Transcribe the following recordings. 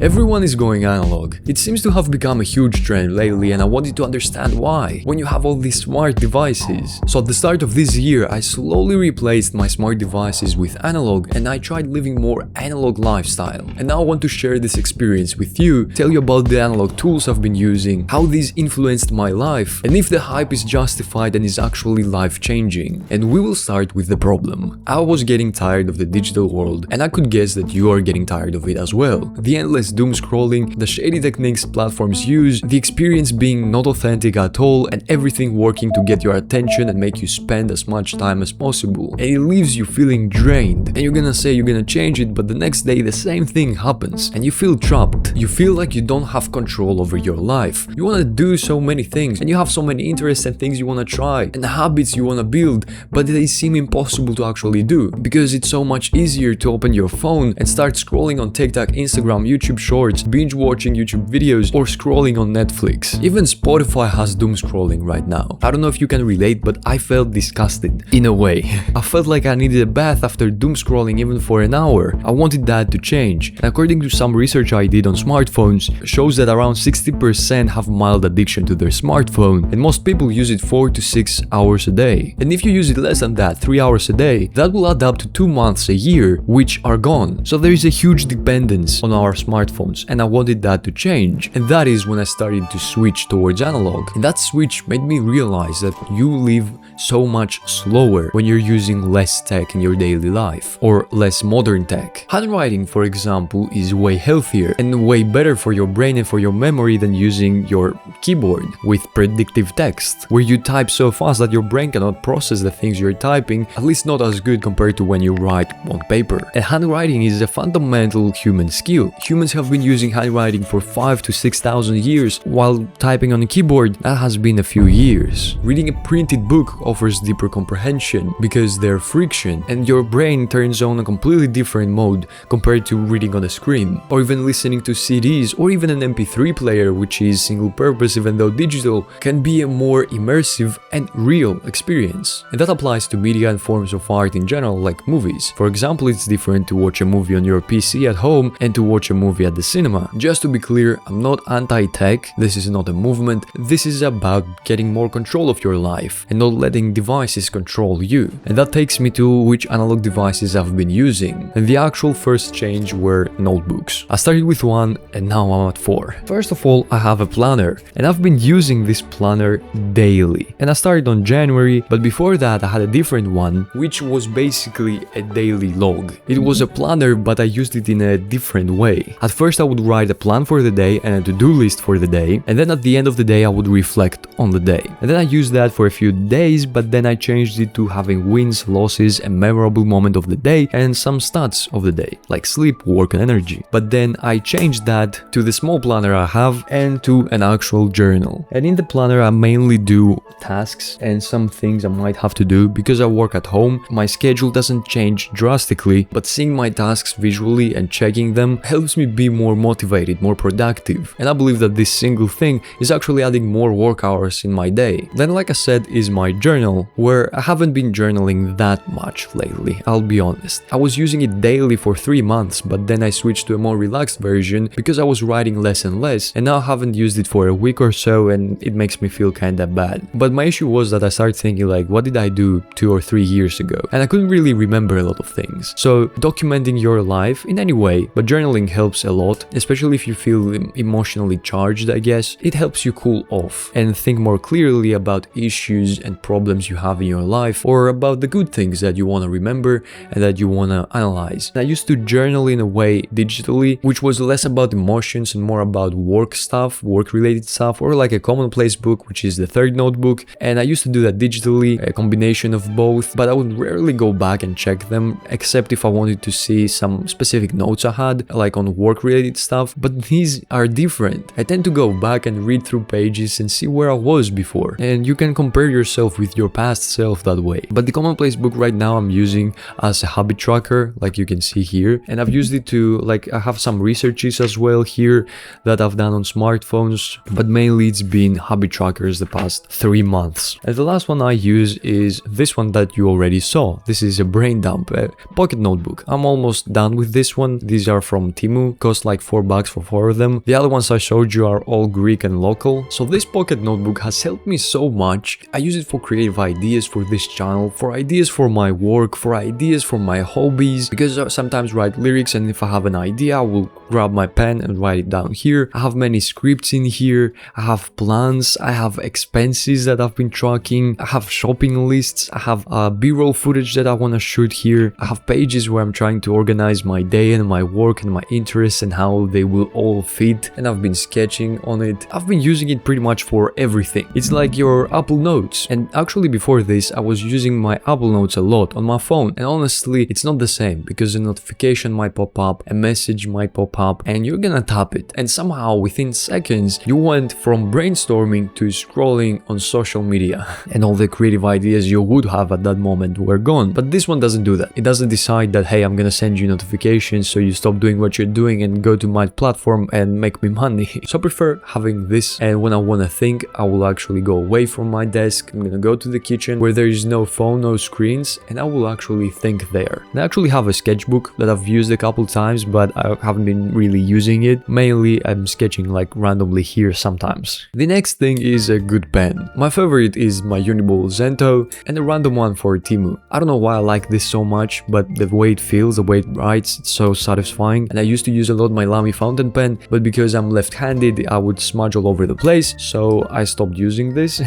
Everyone is going analog. It seems to have become a huge trend lately, and I wanted to understand why, when you have all these smart devices. So at the start of this year, I slowly replaced my smart devices with analog, and I tried living more analog lifestyle. And now I want to share this experience with you, tell you about the analog tools I've been using, how these influenced my life, and if the hype is justified and is actually life-changing. And we will start with the problem. I was getting tired of the digital world, and I could guess that you are getting tired of it as well. The endless doom scrolling, the shady techniques platforms use, the experience being not authentic at all, and everything working to get your attention and make you spend as much time as possible. And it leaves you feeling drained, and you're gonna say you're gonna change it, but the next day the same thing happens, and you feel trapped. You feel like you don't have control over your life. You wanna do so many things, and you have so many interests and things you wanna try, and habits you wanna build, but they seem impossible to actually do, because it's so much easier to open your phone and start scrolling on TikTok, Instagram, YouTube Shorts, binge watching YouTube videos, or scrolling on Netflix. Even Spotify has doom scrolling right now. I don't know if you can relate, but I felt disgusted. In a way. I felt like I needed a bath after doom scrolling even for an hour. I wanted that to change. And according to some research I did on smartphones, shows that around 60% have mild addiction to their smartphone, and most people use it 4 to 6 hours a day. And if you use it less than that, 3 hours a day, that will add up to 2 months a year, which are gone. So there is a huge dependence on our smartphones, and I wanted that to change. And that is when I started to switch towards analog. And that switch made me realize that you live so much slower when you're using less tech in your daily life, or less modern tech. Handwriting, for example, is way healthier and way better for your brain and for your memory than using your keyboard with predictive text, where you type so fast that your brain cannot process the things you're typing, at least not as good compared to when you write on paper. And handwriting is a fundamental human skill. Humans have been using handwriting for 5,000 to 6,000 years, while typing on a keyboard, that has been a few years. Reading a printed book offers deeper comprehension because there's friction, and your brain turns on a completely different mode compared to reading on a screen, or even listening to CDs, or even an MP3 player, which is single purpose even though digital, can be a more immersive and real experience. And that applies to media and forms of art in general, like movies. For example, it's different to watch a movie on your PC at home and to watch a movie at the cinema. Just to be clear, I'm not anti-tech, this is not a movement, this is about getting more control of your life and not letting devices control you. And that takes me to which analog devices I've been using. And the actual first change were notebooks. I started with one and now I'm at 4. First of all, I have a planner, and I've been using this planner daily. And I started on January, but before that I had a different one, which was basically a daily log. It was a planner, but I used it in a different way. At first I would write a plan for the day and a to-do list for the day, and then at the end of the day I would reflect on the day. And then I used that for a few days, but then I changed it to having wins, losses, a memorable moment of the day, and some stats of the day, like sleep, work, and energy. But then I changed that to the small planner I have and to an actual journal. And in the planner I mainly do tasks and some things I might have to do because I work at home. My schedule doesn't change drastically, but seeing my tasks visually and checking them helps me be more motivated, more productive. And I believe that this single thing is actually adding more work hours in my day. Then, like I said, is my journal, where I haven't been journaling that much lately, I'll be honest. I was using it daily for 3 months, but then I switched to a more relaxed version because I was writing less and less, and now I haven't used it for a week or so, and it makes me feel kinda bad. But my issue was that I started thinking like, what did I do 2 or 3 years ago? And I couldn't really remember a lot of things. So documenting your life in any way, but journaling helps a lot, especially if you feel emotionally charged, I guess. It helps you cool off and think more clearly about issues and problems you have in your life, or about the good things that you want to remember and that you want to analyze. I used to journal in a way digitally, which was less about emotions and more about work stuff, work related stuff, or like a commonplace book, which is the third notebook. And I used to do that digitally, a combination of both, but I would rarely go back and check them, except if I wanted to see some specific notes I had, like on work related stuff. But these are different. I tend to go back and read through pages and see where I was before, and you can compare yourself with your past self that way. But the commonplace book right now I'm using as a habit tracker, like you can see here, and I've used it to, like, I have some researches as well here that I've done on smartphones, but mainly it's been habit trackers the past 3 months. And the last one I use is this one that you already saw. This is a brain dump, a pocket notebook. I'm almost done with this one. These are from Temu cost like $4 for 4 of them. The other ones I showed you are all Greek and local. So this pocket notebook has helped me so much. I use it for creative ideas for this channel, for ideas for my work, for ideas for my hobbies, because I sometimes write lyrics, and if I have an idea I will grab my pen and write it down here. I have many scripts in here, I have plans, I have expenses that I've been tracking, I have shopping lists, I have b-roll footage that I want to shoot here, I have pages where I'm trying to organize my day and my work and my interests and how they will all fit, and I've been sketching on it. I've been using it pretty much for everything. It's like your Apple Notes, and actually before this I was using my Apple Notes a lot on my phone, and honestly it's not the same because a notification might pop up, a message might pop up, and you're gonna tap it, and somehow within seconds you went from brainstorming to scrolling on social media and all the creative ideas you would have at that moment were gone. But this one doesn't do that. It doesn't decide that, hey, I'm gonna send you notifications so you stop doing what you're doing and go to my platform and make me money. So I prefer having this, and when I want to think I will actually go away from my desk. I'm gonna go to the kitchen where there is no phone, no screens, and I will actually think there. And I actually have a sketchbook that I've used a couple times, but I haven't been really using it. Mainly I'm sketching like randomly here sometimes. The next thing is a good pen. My favorite is my Uniball Zento and a random one for Timu. I don't know why I like this so much, but the way it feels, the way it writes, it's so satisfying. And I used to use a lot my Lamy fountain pen, but because I'm left-handed I would smudge all over the place, so I stopped using this.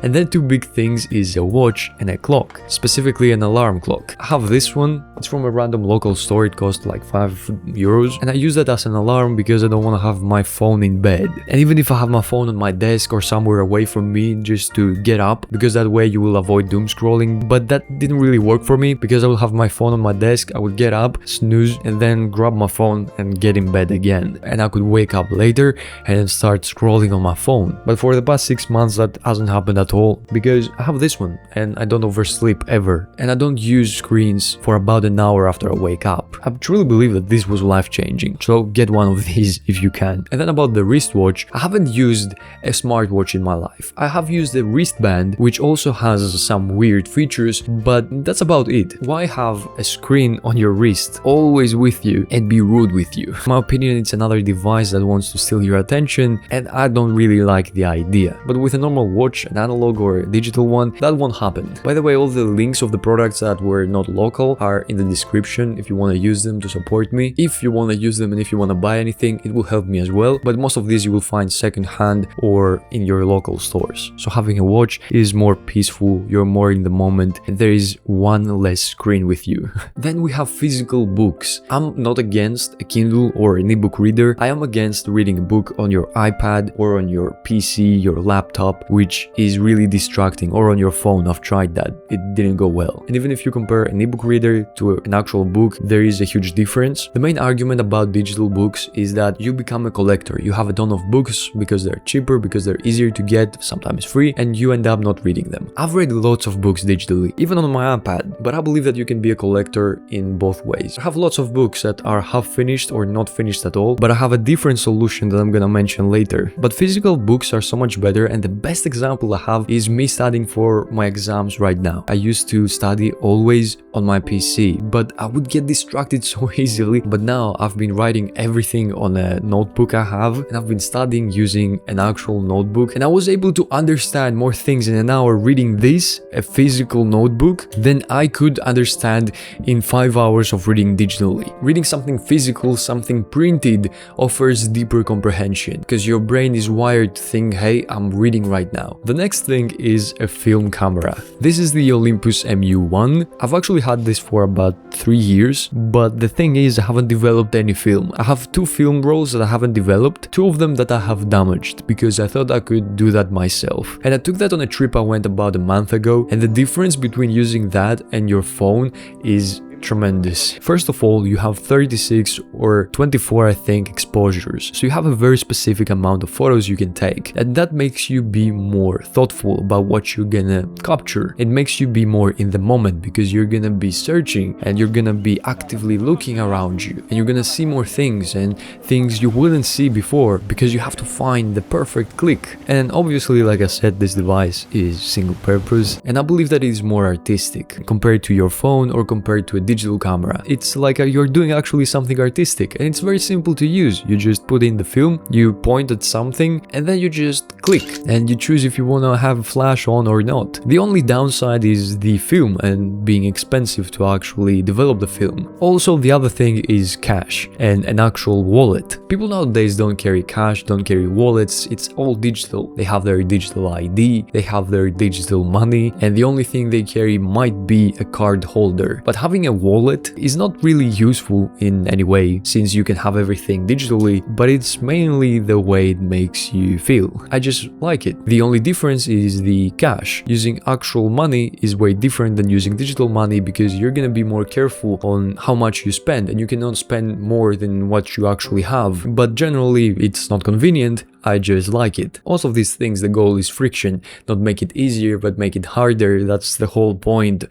And then two big things is a watch and a clock, specifically an alarm clock. I have this one, it's from a random local store, it cost like €5, and I use that as an alarm because I don't want to have my phone in bed. And even if I have my phone on my desk or somewhere away from me, just to get up, because that way you will avoid doom scrolling. But that didn't really work for me because I will have my phone on my desk, I would get up, snooze, and then grab my phone and get in bed again, and I could wake up later and start scrolling on my phone. But for the past 6 months that hasn't happened at all because I have this one and I don't oversleep ever, and I don't use screens for about an hour after I wake up. I truly believe that this was life-changing, so get one of these if you can. And then about the wristwatch, I haven't used a smartwatch in my life. I have used a wristband which also has some weird features, but that's about it. Why have a screen on your wrist always with you and be rude with you? In my opinion, it's another device that wants to steal your attention, and I don't really like the idea. But with a normal watch, an analog or a digital one, that won't happen. By the way, all the links of the products that were not local are in the description if you want to use them to support me. If you want to use them and if you want to buy anything, it will help me as well. But most of these you will find second-hand or in your local stores. So having a watch is more peaceful, you're more in the moment, and there is one less screen with you. Then we have physical books. I'm not against a Kindle or an ebook reader. I am against reading a book on your iPad or on your PC, your laptop, which is really distracting, or on your phone. I've tried that. It didn't go well. And even if you compare an ebook reader to an actual book, there is a huge difference. The main argument about digital books is that you become a collector. You have a ton of books because they're cheaper, because they're easier to get, sometimes free, and you end up not reading them. I've read lots of books digitally, even on my iPad, but I believe that you can be a collector in both ways. I have lots of books that are half finished or not finished at all, but I have a different solution that I'm gonna mention later. But physical books are so much better, and the best example I have is me studying for my exams right now. I used to study always on my PC, but I would get distracted so easily. But now I've been writing everything on a notebook I have, and I've been studying using an actual notebook, and I was able to understand more things in an hour reading this, a physical notebook, than I could understand in 5 hours of reading digitally. Reading something physical, something printed, offers deeper comprehension because your brain is wired to think, hey, I'm reading right now. The next thing is a film camera. This is the Olympus MU1. I've actually had this for about 3 years, but the thing is I haven't developed any film. I have 2 film rolls that I haven't developed, 2 of them that I have damaged because I thought I could do that myself. And I took that on a trip I went about a month ago, and the difference between using that and your phone is tremendous. First of all, you have 36 or 24 I think exposures, so you have a very specific amount of photos you can take, and that makes you be more thoughtful about what you're gonna capture. It makes you be more in the moment because you're gonna be searching and you're gonna be actively looking around you, and you're gonna see more things and things you wouldn't see before because you have to find the perfect click. And obviously, like I said, this device is single purpose, and I believe that it is more artistic compared to your phone or compared to a digital camera. It's like you're doing actually something artistic, and it's very simple to use. You just put in the film, you point at something, and then you just click, and you choose if you want to have flash on or not. The only downside is the film and being expensive to actually develop the film. Also, the other thing is cash and an actual wallet. People nowadays don't carry cash, don't carry wallets, it's all digital. They have their digital ID, they have their digital money, and the only thing they carry might be a card holder. But having a wallet is not really useful in any way, since you can have everything digitally, but it's mainly the way it makes you feel. I just like it. The only difference is the cash. Using actual money is way different than using digital money, because you're gonna be more careful on how much you spend, and you cannot spend more than what you actually have. But generally, it's not convenient. I just like it. Also, of these things, the goal is friction, not make it easier but make it harder. That's the whole point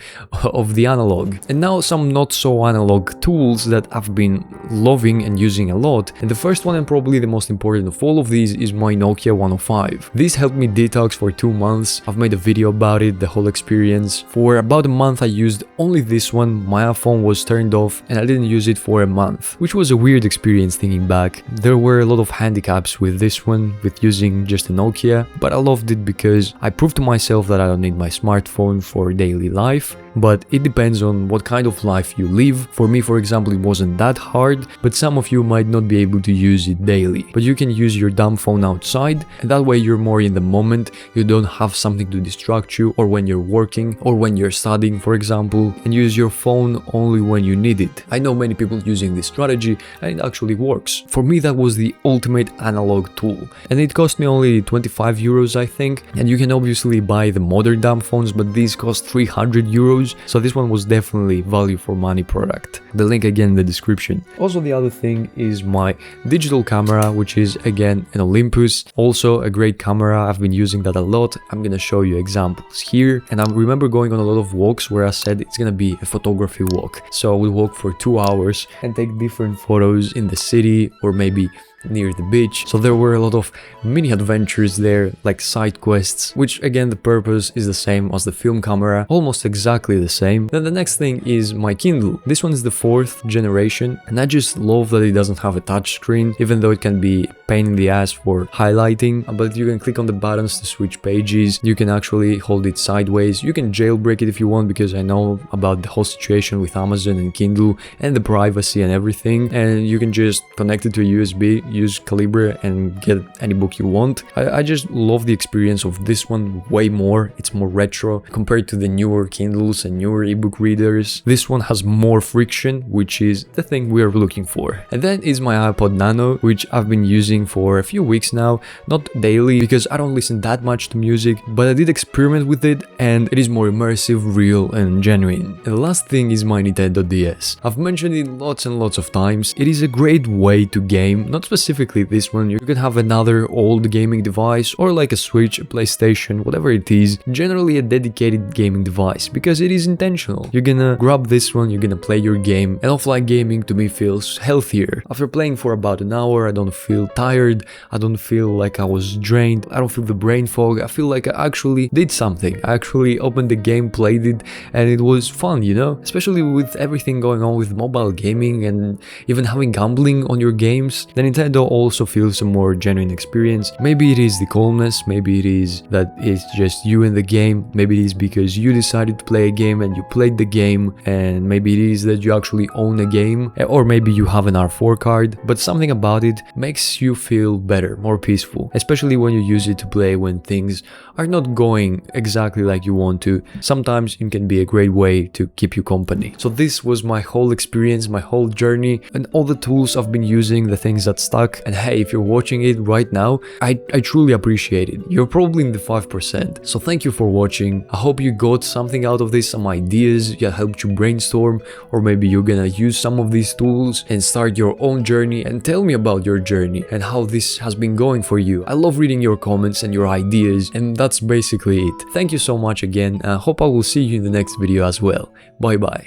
of the analog. And now some not so analog tools that I've been loving and using a lot, and the first one and probably the most important of all of these is my Nokia 105. This helped me detox for 2 months. I've made a video about it, the whole experience. For about a month I used only this one, my iPhone was turned off and I didn't use it for a month, which was a weird experience thinking back. There were a lot of handicaps with this one, with using just a Nokia, but I loved it because I proved to myself that I don't need my smartphone for daily life. But it depends on what kind of life you live. For me, for example, it wasn't that hard, but some of you might not be able to use it daily. But you can use your dumb phone outside, and that way you're more in the moment, you don't have something to distract you, or when you're working, or when you're studying, for example, and use your phone only when you need it. I know many people using this strategy, and it actually works. For me, that was the ultimate analog tool, and it cost me only 25 euros, I think, and you can obviously buy the modern dumb phones, but these cost 300 euros. So this one was definitely value for money product. The link again in the description. Also, the other thing is my digital camera, which is again an Olympus. Also a great camera. I've been using that a lot. I'm gonna show you examples here. And I remember going on a lot of walks where I said it's gonna be a photography walk. So I would walk for 2 hours and take different photos in the city or maybe near the beach. So there were a lot of mini adventures there, like side quests, which again the purpose is the same as the film camera, almost exactly the same. Then the next thing is my Kindle. This one is the 4th generation, and I just love that it doesn't have a touch screen, even though it can be a pain in the ass for highlighting, but you can click on the buttons to switch pages, you can actually hold it sideways, you can jailbreak it if you want, because I know about the whole situation with Amazon and Kindle and the privacy and everything, and you can just connect it to a USB, use Calibre and get any book you want. I just love the experience of this one way more. It's more retro compared to the newer Kindles and newer ebook readers. This one has more friction, which is the thing we are looking for. And then is my iPod Nano, which I've been using for a few weeks now, not daily because I don't listen that much to music, but I did experiment with it and it is more immersive, real and genuine. And the last thing is my Nintendo DS. I've mentioned it lots and lots of times. It is a great way to game, not specifically this one. You can have another old gaming device or like a Switch, a PlayStation, whatever it is, generally a dedicated gaming device, because it is intentional. You're gonna grab this one, you're gonna play your game, and offline gaming to me feels healthier. After playing for about an hour, I don't feel tired, I don't feel like I was drained, I don't feel the brain fog, I feel like I actually did something. I actually opened the game, played it, and it was fun, you know? Especially with everything going on with mobile gaming and even having gambling on your games, the Nintendo also feels a more genuine experience. Maybe it is the calmness, maybe it is that it's just you in the game, maybe it is because you decided to play a game and you played the game, and maybe it is that you actually own a game, or maybe you have an R4 card, but something about it makes you feel better, more peaceful, especially when you use it to play when things are not going exactly like you want to. Sometimes it can be a great way to keep you company. So this was my whole experience, my whole journey, and all the tools I've been using, the things that stuck. And hey, if you're watching it right now, I truly appreciate it. You're probably in the 5%. So thank you for watching. I hope you got something out of this, some ideas that helped you brainstorm, or maybe you're gonna use some of these tools and start your own journey, and tell me about your journey and how this has been going for you. I love reading your comments and your ideas, and that's basically it. Thank you so much again. I hope I will see you in the next video as well. Bye bye.